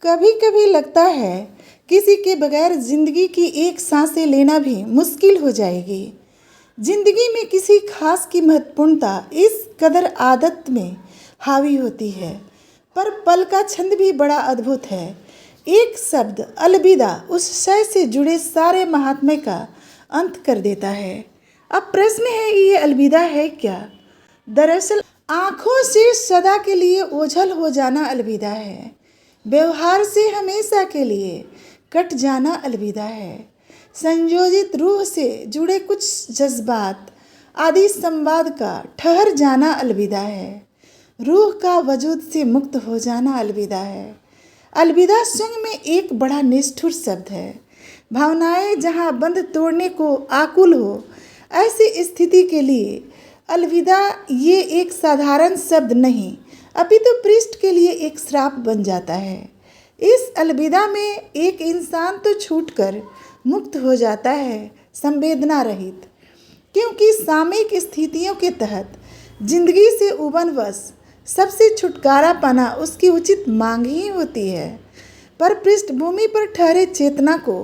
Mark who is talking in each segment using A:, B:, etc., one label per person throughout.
A: कभी कभी लगता है किसी के बगैर जिंदगी की एक सांसें लेना भी मुश्किल हो जाएगी। जिंदगी में किसी खास की महत्वपूर्णता इस कदर आदत में हावी होती है, पर पल का छंद भी बड़ा अद्भुत है। एक शब्द अलविदा उस शय से जुड़े सारे महात्म्य का अंत कर देता है। अब प्रश्न है, ये अलविदा है क्या? दरअसल आंखों से सदा के लिए ओझल हो जाना अलविदा है। व्यवहार से हमेशा के लिए कट जाना अलविदा है। संयोजित रूह से जुड़े कुछ जज्बात आदि संवाद का ठहर जाना अलविदा है। रूह का वजूद से मुक्त हो जाना अलविदा है। अलविदा स्वयं में एक बड़ा निष्ठुर शब्द है। भावनाएं जहां बंध तोड़ने को आकुल हो, ऐसी स्थिति के लिए अलविदा ये एक साधारण शब्द नहीं, अपितु पृष्ठ के लिए एक श्राप बन जाता है। इस अलविदा में एक इंसान तो छूटकर मुक्त हो जाता है, संवेदना रहित, क्योंकि सामयिक स्थितियों के तहत जिंदगी से उबनवश सबसे छुटकारा पाना उसकी उचित मांग ही होती है। पर पृष्ठभूमि पर ठहरे चेतना को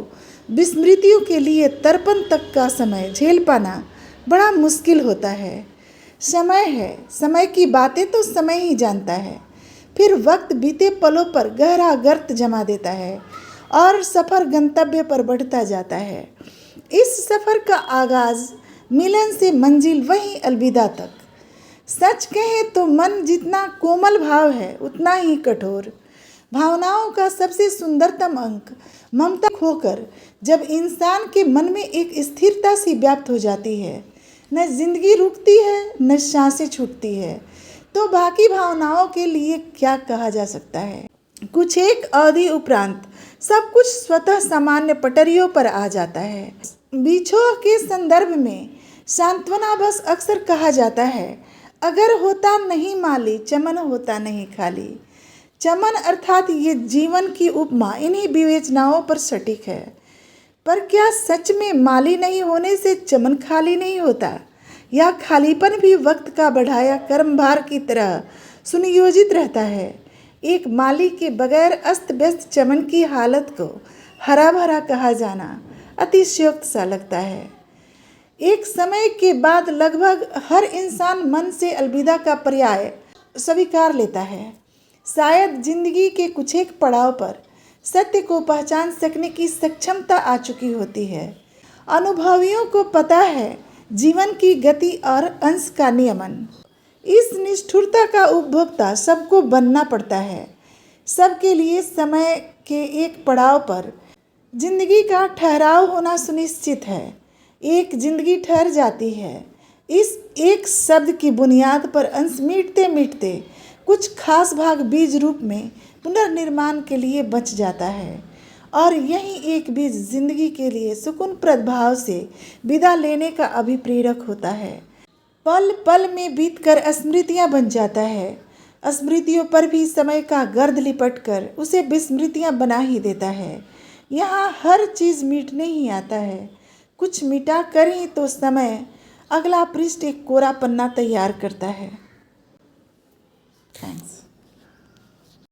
A: विस्मृतियों के लिए तर्पण तक का समय झेल पाना बड़ा मुश्किल होता है। समय है, समय की बातें तो समय ही जानता है। फिर वक्त बीते पलों पर गहरा गर्त जमा देता है और सफ़र गंतव्य पर बढ़ता जाता है। इस सफ़र का आगाज़ मिलन से मंजिल वहीं अलविदा तक। सच कहें तो मन जितना कोमल भाव है उतना ही कठोर। भावनाओं का सबसे सुंदरतम अंक ममता खोकर जब इंसान के मन में एक स्थिरता सी व्याप्त हो जाती है, न जिंदगी रुकती है न सांसें छूटती है, तो बाकी भावनाओं के लिए क्या कहा जा सकता है। कुछ एक अवधि उपरांत सब कुछ स्वतः सामान्य पटरियों पर आ जाता है। बिछोह के संदर्भ में सांत्वना बस अक्सर कहा जाता है, अगर होता नहीं माली चमन होता नहीं खाली। चमन अर्थात ये जीवन की उपमा इन्हीं विवेचनाओं पर सटीक है। पर क्या सच में माली नहीं होने से चमन खाली नहीं होता, या खालीपन भी वक्त का बढ़ाया कर्मभार की तरह सुनियोजित रहता है? एक माली के बगैर अस्त व्यस्त चमन की हालत को हरा भरा कहा जाना अतिशयोक्त सा लगता है। एक समय के बाद लगभग हर इंसान मन से अलविदा का पर्याय स्वीकार लेता है। शायद जिंदगी के कुछ एक पड़ाव पर सत्य को पहचान सकने की सक्षमता आ चुकी होती है। अनुभवियों को पता है जीवन की गति और अंश का नियमन। इस निष्ठुरता का उपभोक्ता सबको बनना पड़ता है। सबके लिए समय के एक पड़ाव पर जिंदगी का ठहराव होना सुनिश्चित है। एक जिंदगी ठहर जाती है। इस एक शब्द की बुनियाद पर अंश मिटते मिटते कुछ खास भाग बीज रूप में पुनर्निर्माण के लिए बच जाता है, और यही एक बीज जिंदगी के लिए सुकून प्रभाव से विदा लेने का अभिप्रेरक होता है। पल पल में बीतकर स्मृतियां बन जाता है। स्मृतियों पर भी समय का गर्द लिपट कर उसे विस्मृतियां बना ही देता है। यहाँ हर चीज़ मिटने ही आता है। कुछ मिटा कर ही तो समय अगला पृष्ठ एक कोरा पन्ना तैयार करता है। थैंक्स।